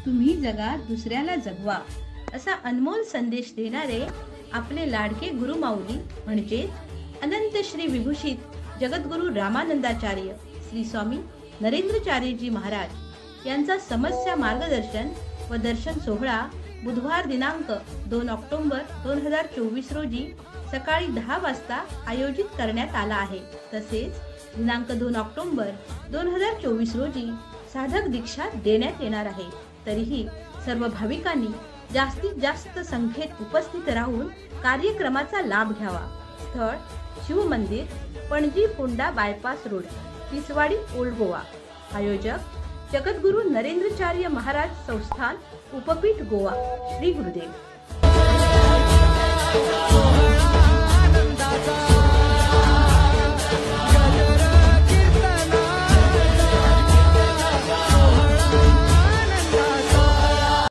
तुम्ही जगा दुसऱ्याला जगवा असा अनमोल संदेश देणारे आपले लाडके गुरुमाऊली म्हणजेच अनंत श्री विभूषित जगद्गुरु रामानंदाचार्य श्री स्वामी नरेंद्रचार्यजी महाराज यांचा समस्या मार्गदर्शन व दर्शन सोहळा बुधवार दिनांक 2 ऑक्टोबर 2024 रोजी सकाळी 10 वाजता आयोजित करण्यात आला आहे। तसेच दिनांक 2 ऑक्टोबर 2024 रोजी साधक दीक्षा देण्यात येणार आहे। तरीही सर्व भाविकांनी जास्तीत जास्त संख्येत उपस्थित राहून कार्यक्रमाचा लाभ घ्यावा। स्थळ शिवमंदिर, Panaji Phonda bypass road, Tiswadi old Goa. आयोजक जगद्गुरु नरेंद्रचार्य महाराज संस्थान, उपपीठ गोवा। श्री गुरुदेव।